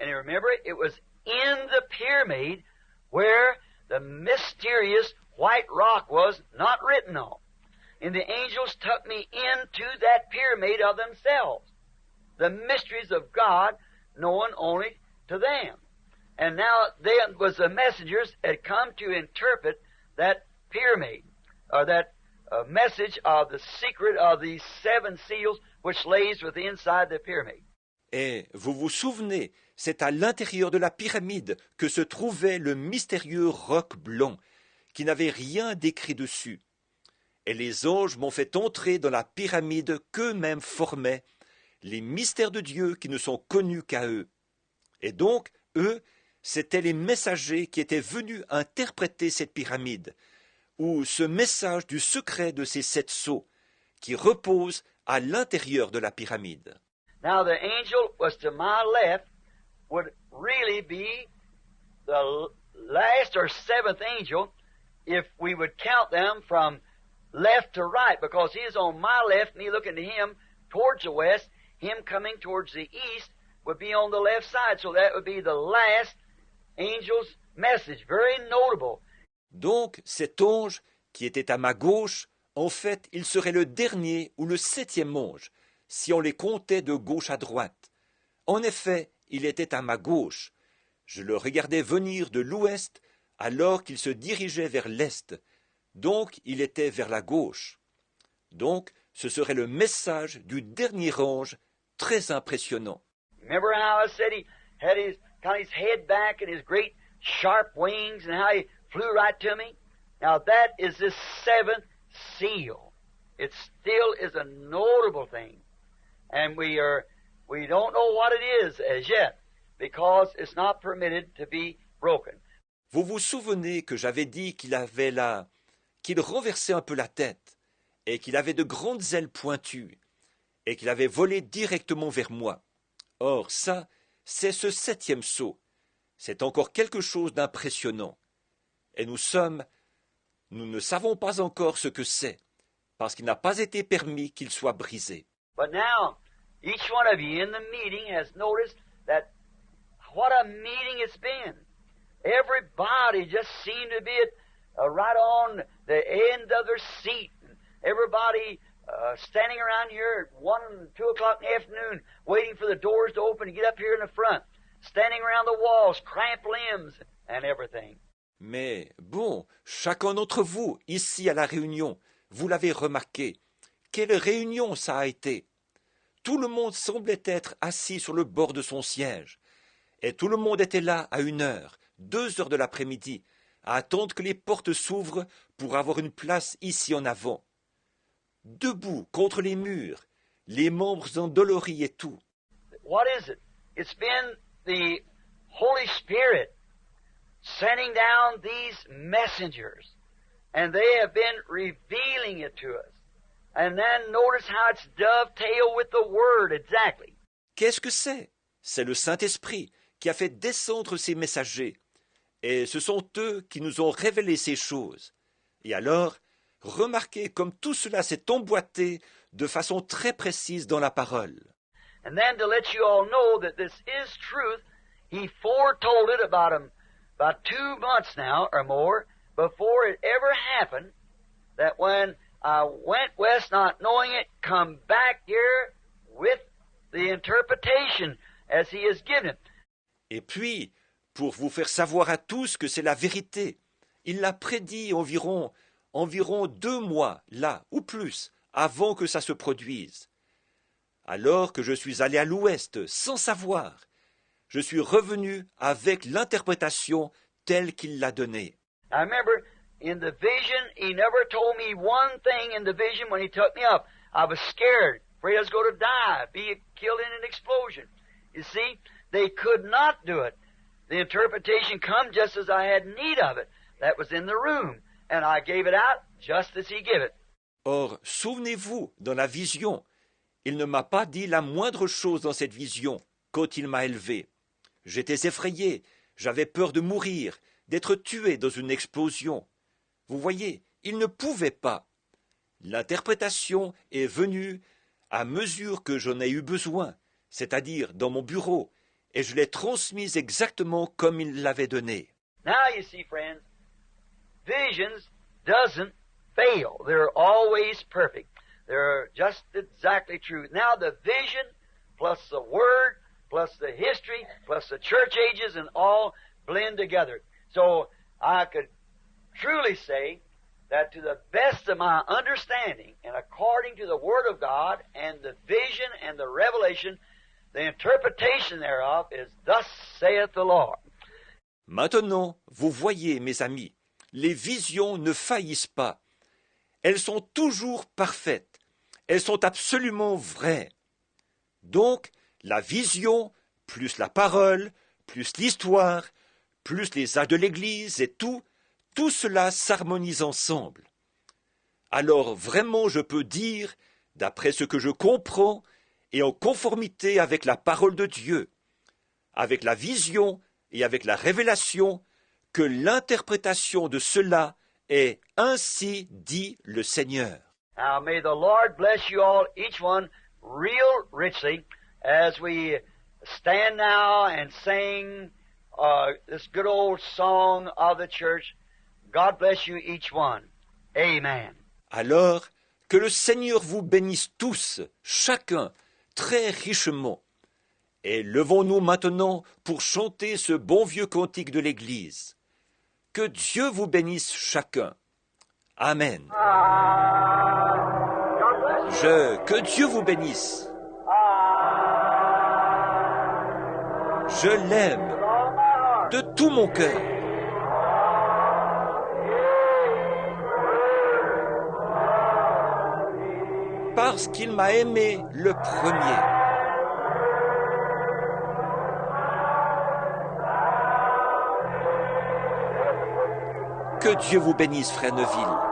And you remember, it was in the pyramid where the mysterious white rock was not written on. And the angels took me into that pyramid of themselves. The mysteries of God known only to them. And now there was the messengers had come to interpret that pyramid, or that message of the secret of these 7 seals which lays with inside the pyramid. Et vous vous souvenez, c'est à l'intérieur de la pyramide que se trouvait le mystérieux roc blanc, qui n'avait rien d'écrit dessus. Et les anges m'ont fait entrer dans la pyramide qu'eux-mêmes formaient, les mystères de Dieu qui ne sont connus qu'à eux. Et donc, eux, c'étaient les messagers qui étaient venus interpréter cette pyramide, ou ce message du secret de ces 7 sceaux, qui repose à l'intérieur de la pyramide. Now the angel was to my left would really be the last or 7th angel if we would count them from left to right, because he is on my left, me looking to him towards the west, him coming towards the east would be on the left side, so that would be the last angel's message. Very notable. Donc cet ange qui était à ma gauche, en fait, il serait le dernier ou le 7e ange, si on les comptait de gauche à droite. En effet, il était à ma gauche. Je le regardais venir de l'ouest alors qu'il se dirigeait vers l'est. Donc il était vers la gauche. Donc ce serait le message du dernier ange, très impressionnant. Remember how I said he had his head back and his great sharp wings and how he flew right to me? Now that is this 7th seal. It still is a notable thing. And we don't know what it is as yet, because it's not permitted to be broken. Vous vous souvenez que j'avais dit qu'il renversait un peu la tête, et qu'il avait de grandes ailes pointues, et qu'il avait volé directement vers moi. Or ça, c'est ce 7e sceau. C'est encore quelque chose d'impressionnant. Et nous ne savons pas encore ce que c'est, parce qu'il n'a pas été permis qu'il soit brisé. But now, each one of you in the meeting has noticed that what a meeting it's been. Everybody just seemed to be right on the end of their seat. Everybody standing around here at 1 and 2 o'clock in the afternoon, waiting for the doors to open to get up here in the front, standing around the walls, cramped limbs and everything. Mais bon, chacun d'entre vous, ici à la réunion, vous l'avez remarqué, quelle réunion ça a été! Tout le monde semblait être assis sur le bord de son siège, et tout le monde était là à 1 heure, 2 heures de l'après-midi, à attendre que les portes s'ouvrent pour avoir une place ici en avant. Debout contre les murs, les membres endoloris et tout. What is it? It's been the Holy Spirit sending down these messengers, and they have been revealing it to us. And then notice how it's dovetailed with the Word exactly. Qu'est-ce que c'est? C'est le Saint-Esprit qui a fait descendre ces messagers. Et ce sont eux qui nous ont révélé ces choses. Et alors, remarquez comme tout cela s'est emboîté de façon très précise dans la parole. And then to let you all know that this is truth, he foretold it about 2 months now or more before it ever happened, that when I went west not knowing it, come back here with the interpretation as he has given it. Et puis, pour vous faire savoir à tous que c'est la vérité, il l'a prédit environ 2 mois, là, ou plus, avant que ça se produise. Alors que je suis allé à l'ouest sans savoir, je suis revenu avec l'interprétation telle qu'il l'a donnée. I remember in the vision, he never told me one thing in the vision when he took me up. I was scared, afraid I was going to die, be killed in an explosion. You see, they could not do it. The interpretation come just as I had need of it. That was in the room, and I gave it out just as he gave it. Or, souvenez-vous, dans la vision, il ne m'a pas dit la moindre chose dans cette vision quand il m'a élevé. J'étais effrayé, j'avais peur de mourir, d'être tué dans une explosion. Vous voyez, il ne pouvait pas. L'interprétation est venue à mesure que j'en ai eu besoin, c'est-à-dire dans mon bureau, et je l'ai transmise exactement comme il l'avait donnée. Now you see, friends, visions doesn't fail. They're always perfect. They're just exactly true. Now the vision plus the Word plus the history plus the church ages and all blend together. So I could truly say that to the best of my understanding and according to the Word of God and the vision and the revelation, the interpretation thereof is thus saith the Lord. Maintenant, vous voyez, mes amis, les visions ne faillissent pas. Elles sont toujours parfaites. Elles sont absolument vraies. Donc, la vision, plus la parole, plus l'histoire, plus les âges de l'Église et tout cela s'harmonise ensemble. Alors vraiment je peux dire, d'après ce que je comprends, et en conformité avec la parole de Dieu, avec la vision et avec la révélation, que l'interprétation de cela est ainsi dit le Seigneur. Now may the Lord bless you all, each one, real richly, as we stand now and sing this good old song of the church. God bless you each one. Amen. Alors, que le Seigneur vous bénisse tous, chacun, très richement. Et levons-nous maintenant pour chanter ce bon vieux cantique de l'Église. Que Dieu vous bénisse chacun. Amen. Que Dieu vous bénisse. Je l'aime de tout mon cœur. Parce qu'il m'a aimé le premier. Que Dieu vous bénisse, frère Neville.